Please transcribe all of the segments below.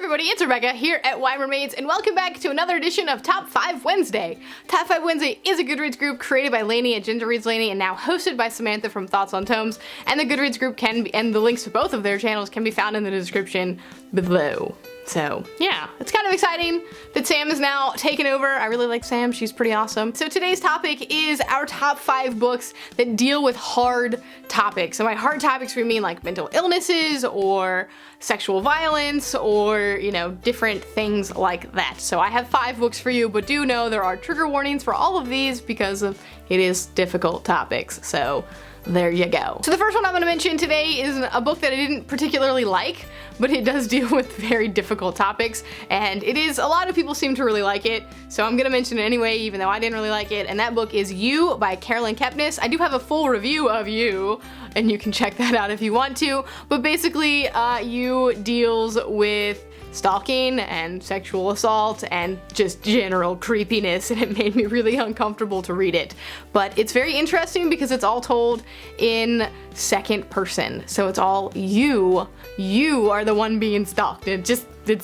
everybody, it's Rebecca here at Why Mermaids, and welcome back to another edition of Top 5 Wednesday. Top 5 Wednesday is a Goodreads group created by Lainey at Ginger Reads Lainey and now hosted by Samantha from Thoughts on Tomes, and the Goodreads group and the links to both of their channels can be found in the description below. So yeah, it's kind of exciting that Sam is now taken over. I really like Sam, she's pretty awesome. So today's topic is our top 5 books that deal with hard topics. So by hard topics we mean like mental illnesses or sexual violence or, you know, different things like that. So I have 5 books for you, but do know there are trigger warnings for all of these because it is difficult topics. So there you go. So the first one I'm going to mention today is a book that I didn't particularly like, but it does deal with very difficult topics, and a lot of people seem to really like it, so I'm going to mention it anyway, even though I didn't really like it, and that book is You by Caroline Kepnes. I do have a full review of You, and you can check that out if you want to, but basically You deals with stalking and sexual assault and just general creepiness, and it made me really uncomfortable to read it. But it's very interesting because it's all told in second person, so it's all you. You are the one being stalked. But a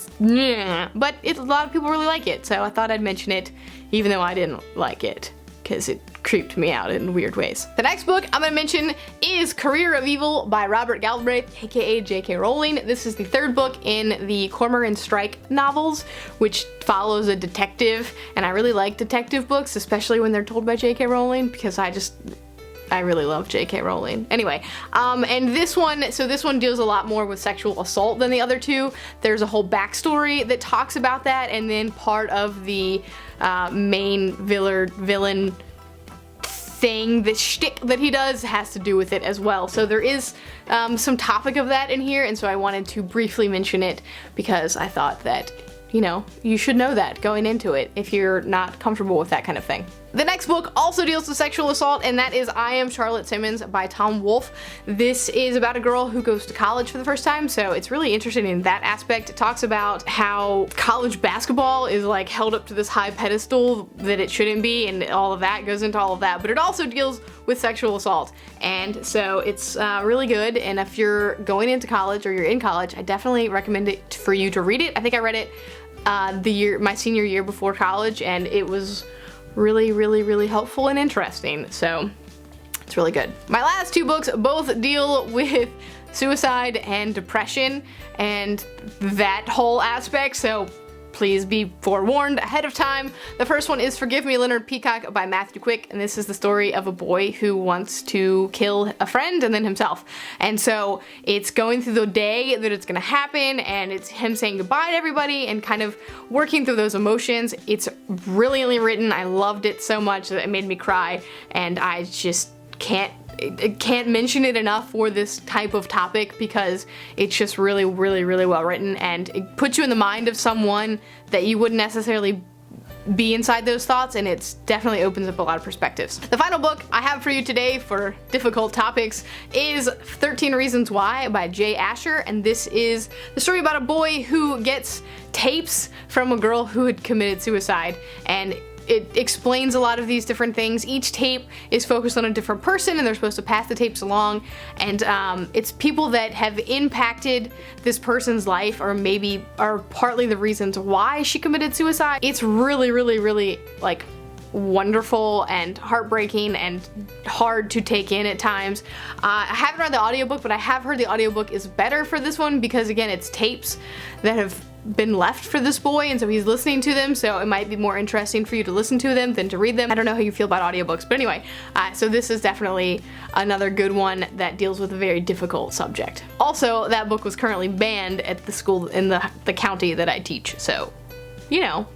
lot of people really like it, so I thought I'd mention it even though I didn't like it because it creeped me out in weird ways. The next book I'm gonna mention is Career of Evil by Robert Galbraith, aka J.K. Rowling. This is the 3rd book in the Cormoran Strike novels, which follows a detective, and I really like detective books, especially when they're told by J.K. Rowling, because I really love J.K. Rowling. Anyway, and this one deals a lot more with sexual assault than the other two. There's a whole backstory that talks about that, and then part of the main villain thing, the shtick that he does, has to do with it as well. So there is some topic of that in here, and so I wanted to briefly mention it because I thought that, you know, you should know that going into it if you're not comfortable with that kind of thing. The next book also deals with sexual assault, and that is I Am Charlotte Simmons by Tom Wolfe. This is about a girl who goes to college for the first time, so it's really interesting in that aspect. It talks about how college basketball is like held up to this high pedestal that it shouldn't be, and all of that goes into all of that, but it also deals with sexual assault, and so it's really good. And if you're going into college or you're in college, I definitely recommend it for you to read it. I think I read it my senior year before college, and it was really helpful and interesting, so it's really good. My last 2 books both deal with suicide and depression and that whole aspect, so please be forewarned ahead of time. The first one is Forgive Me, Leonard, Peacock by Matthew Quick, and this is the story of a boy who wants to kill a friend and then himself. And so it's going through the day that it's gonna happen, and it's him saying goodbye to everybody and kind of working through those emotions. It's brilliantly written. I loved it so much that it made me cry, and I just can't mention it enough for this type of topic because it's just really well written, and it puts you in the mind of someone that you wouldn't necessarily be inside those thoughts, and it definitely opens up a lot of perspectives. The final book I have for you today for difficult topics is 13 Reasons Why by Jay Asher, and this is the story about a boy who gets tapes from a girl who had committed suicide, and it explains a lot of these different things. Each tape is focused on a different person, and they're supposed to pass the tapes along, and it's people that have impacted this person's life or maybe are partly the reasons why she committed suicide. It's really like wonderful and heartbreaking and hard to take in at times. I haven't read the audiobook, but I have heard the audiobook is better for this one because, again, it's tapes that have been left for this boy, and so he's listening to them, so it might be more interesting for you to listen to them than to read them. I don't know how you feel about audiobooks, but anyway, so this is definitely another good one that deals with a very difficult subject. Also, that book was currently banned at the school in the county that I teach, so, you know,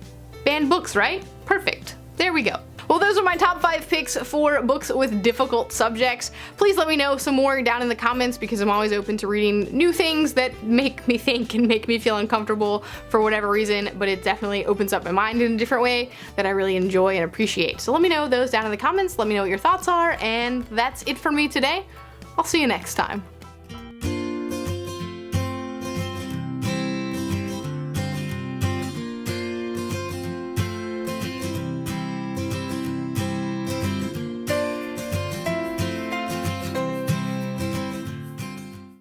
banned books, right? Perfect. There we go. Well, those are my top 5 picks for books with difficult subjects. Please let me know some more down in the comments because I'm always open to reading new things that make me think and make me feel uncomfortable for whatever reason, but it definitely opens up my mind in a different way that I really enjoy and appreciate. So let me know those down in the comments, let me know what your thoughts are, and that's it for me today. I'll see you next time.